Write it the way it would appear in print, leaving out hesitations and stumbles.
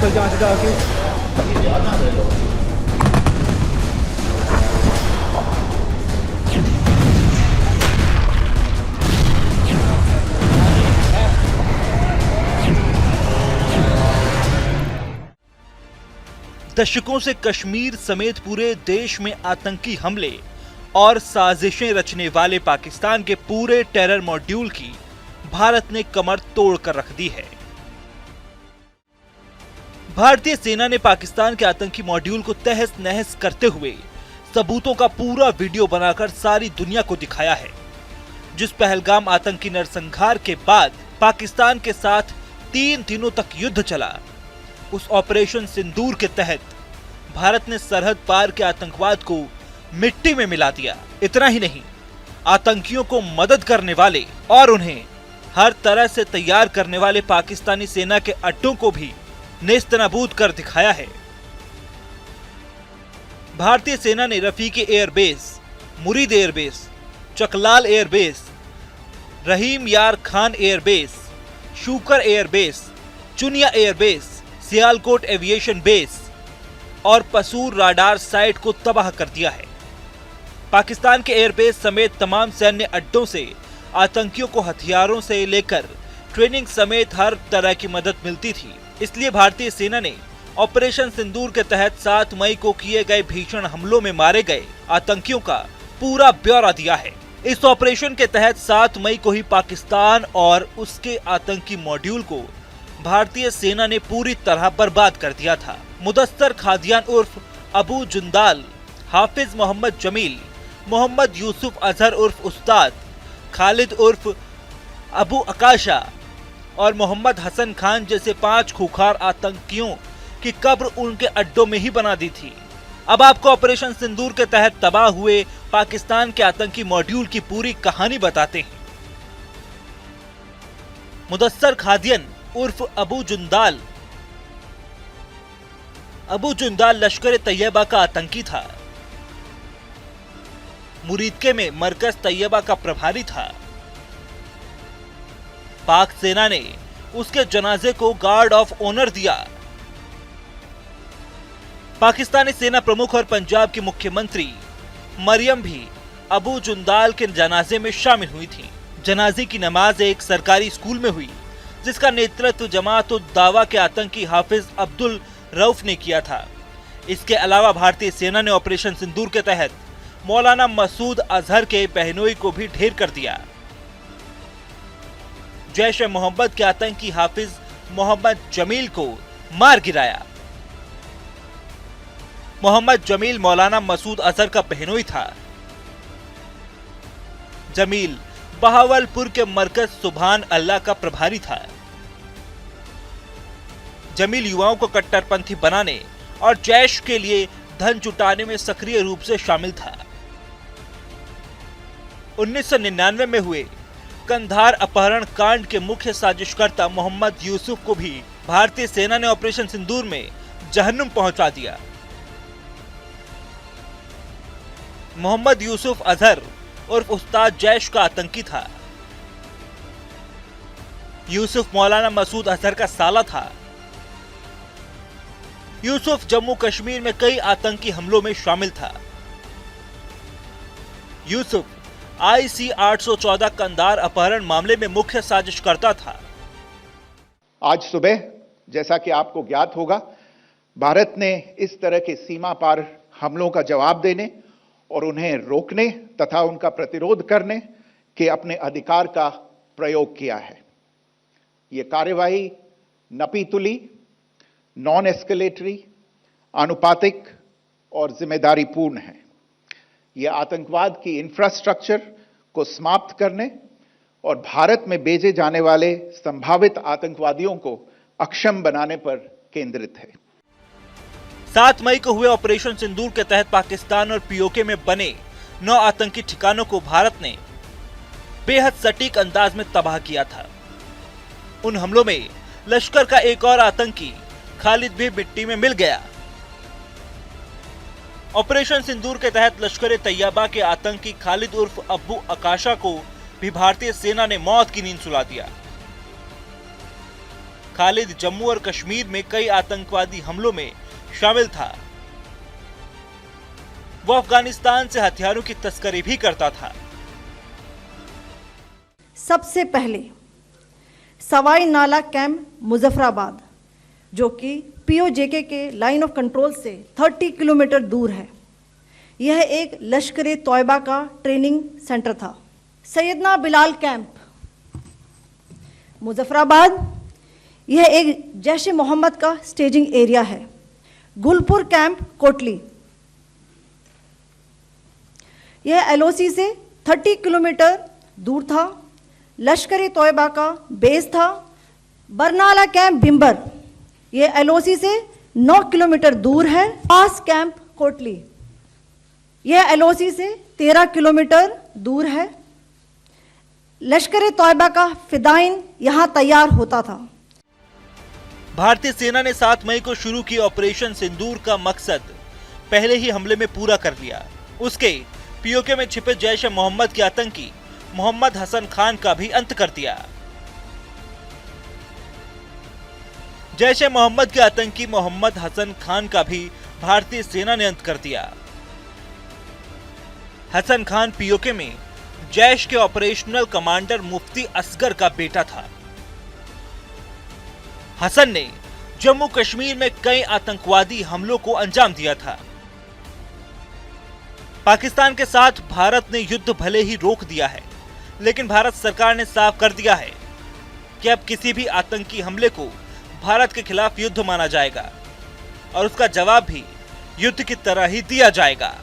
निकल जा सीधा आके। दशकों से कश्मीर समेत पूरे देश में आतंकी हमले और साजिशें रचने वाले पाकिस्तान के पूरे टेरर मॉड्यूल की भारत ने कमर तोड़ कर रख दी है। भारतीय सेना ने पाकिस्तान के आतंकी मॉड्यूल को तहस नहस करते हुए सबूतों का पूरा वीडियो बनाकर सारी दुनिया को दिखाया है। जिस पहलगाम आतंकी नरसंहार के बाद पाकिस्तान के साथ 3 दिनों तक युद्ध चला, उस ऑपरेशन सिंदूर के तहत भारत ने सरहद पार के आतंकवाद को मिट्टी में मिला दिया। इतना ही नहीं, आतंकियों को मदद करने वाले और उन्हें हर तरह से तैयार करने वाले पाकिस्तानी सेना के अड्डों को भी नेस्तनाबूद कर दिखाया है। भारतीय सेना ने Rafiqui airbase, Murid airbase, Chaklala airbase, Rahim Yar Khan airbase, Sukkur airbase, Chunian airbase, Sialkot aviation base और पसूर राडार साइट को तबाह कर दिया है। पाकिस्तान के एयरबेस समेत तमाम सैन्य अड्डों से आतंकियों को हथियारों से लेकर ट्रेनिंग समेत हर तरह की मदद मिलती थी। इसलिए भारतीय सेना ने ऑपरेशन सिंदूर के तहत 7 मई को किए गए भीषण हमलों में मारे गए आतंकियों का पूरा ब्यौरा दिया है। इस ऑपरेशन के तहत 7 मई को ही पाकिस्तान और उसके आतंकी मॉड्यूल को भारतीय सेना ने पूरी तरह बर्बाद कर दिया था। मुदस्सर खादियान उर्फ अबू जुंदाल, हाफिज मोहम्मद जमील, मोहम्मद यूसुफ अजहर उर्फ उस्ताद, खालिद उर्फ अबू अकाशा और मोहम्मद हसन खान जैसे 5 खूंखार आतंकियों की कब्र उनके अड्डों में ही बना दी थी। अब आपको ऑपरेशन सिंदूर के तहत तबाह हुए पाकिस्तान के आतंकी मॉड्यूल की पूरी कहानी बताते हैं। मुदस्सर खादियन उर्फ अबू जुंदाल लश्कर तैयबा का आतंकी था। मुरीदके में मरकज तैयबा का प्रभारी था। पाक सेना ने उसके जनाजे को गार्ड ऑफ ऑनर दिया। पाकिस्तानी सेना प्रमुख और पंजाब की मुख्यमंत्री मरियम भी अबू जुंदाल के जनाजे में शामिल हुई थी। जनाजे की नमाज एक सरकारी स्कूल में हुई, जिसका नेतृत्व जमात उद दावा के आतंकी हाफिज अब्दुल रऊफ ने किया था। इसके अलावा भारतीय सेना ने ऑपरेशन सिंदूर के तहत मौलाना मसूद अजहर के बहनोई को भी ढेर कर दिया। जैश ए मोहम्मद के आतंकी हाफिज मोहम्मद जमील को मार गिराया। मोहम्मद जमील मौलाना मसूद अजहर का बहनोई था। जमील बहावलपुर के मरकज सुभान अल्लाह का प्रभारी था। जमील युवाओं को कट्टरपंथी बनाने और जैश के लिए धन जुटाने में सक्रिय रूप से शामिल था। 1999 में हुए कंधार अपहरण कांड के मुख्य साजिशकर्ता मोहम्मद यूसुफ को भी भारतीय सेना ने ऑपरेशन सिंदूर में जहन्नुम पहुंचा दिया। मोहम्मद यूसुफ अजहर उर्फ उस्ताद जैश का आतंकी था। यूसुफ मौलाना मसूद अजहर का साला था। यूसुफ जम्मू कश्मीर में कई आतंकी हमलों में शामिल था। यूसुफ IC 814 कंधार अपहरण मामले में मुख्य साजिशकर्ता था। आज सुबह, जैसा कि आपको ज्ञात होगा, भारत ने इस तरह के सीमा पार हमलों का जवाब देने और उन्हें रोकने तथा उनका प्रतिरोध करने के अपने अधिकार का प्रयोग किया है। ये कार्यवाही नपीतुली, नॉन एस्केलेटरी, आनुपातिक और जिम्मेदारीपूर्ण है। यह आतंकवाद की इंफ्रास्ट्रक्चर को समाप्त करने और भारत में भेजे जाने वाले संभावित आतंकवादियों को अक्षम बनाने पर केंद्रित है। 7 मई को हुए ऑपरेशन सिंदूर के तहत पाकिस्तान और POK में बने 9 आतंकी ठिकानों को भारत ने बेहद सटीक अंदाज में तबाह किया था। उन हमलों में लश्कर का एक और आतंकी खालिद भी मिट्टी में मिल गया। ऑपरेशन सिंदूर के तहत लश्कर तैयबा के आतंकी खालिद उर्फ अब्बू अकाशा को भी भारतीय सेना ने मौत की नींद सुला दिया। खालिद जम्मू और कश्मीर में कई आतंकवादी हमलों में शामिल था। वो अफगानिस्तान से हथियारों की तस्करी भी करता था। सबसे पहले सवाई नाला कैंप मुजफ्फराबाद, जो कि पीओजेके के लाइन ऑफ कंट्रोल से 30 किलोमीटर दूर है, यह एक लश्कर ए तौयबा का ट्रेनिंग सेंटर था। सैयदना बिलाल कैंप मुजफ्फराबाद, यह एक जैश ए मोहम्मद का स्टेजिंग एरिया है। गुलपुर कैंप कोटली, यह एलओसी से 30 किलोमीटर दूर था, लश्कर ए तौयबा का बेस था। बरनाला कैंप बिम्बर, यह एलओसी से 9 किलोमीटर दूर है। पास कैंप कोटली, यह एलओसी से 13 किलोमीटर दूर है। लश्कर ए तौयबा का फिदाइन यहां तैयार होता था। भारतीय सेना ने 7 मई को शुरू की ऑपरेशन सिंदूर का मकसद पहले ही हमले में पूरा कर लिया। उसके पीओके में छिपे जैश ए मोहम्मद के आतंकी मोहम्मद हसन खान का भी अंत कर दिया। जैश ए मोहम्मद के आतंकी मोहम्मद हसन खान का भी भारतीय सेना ने अंत कर दिया। हसन खान पीओके में जैश के ऑपरेशनल कमांडर मुफ्ती असगर का बेटा था। हसन ने जम्मू कश्मीर में कई आतंकवादी हमलों को अंजाम दिया था। पाकिस्तान के साथ भारत ने युद्ध भले ही रोक दिया है, लेकिन भारत सरकार ने साफ कर दिया है कि अब किसी भी आतंकी हमले को भारत के खिलाफ युद्ध माना जाएगा और उसका जवाब भी युद्ध की तरह ही दिया जाएगा।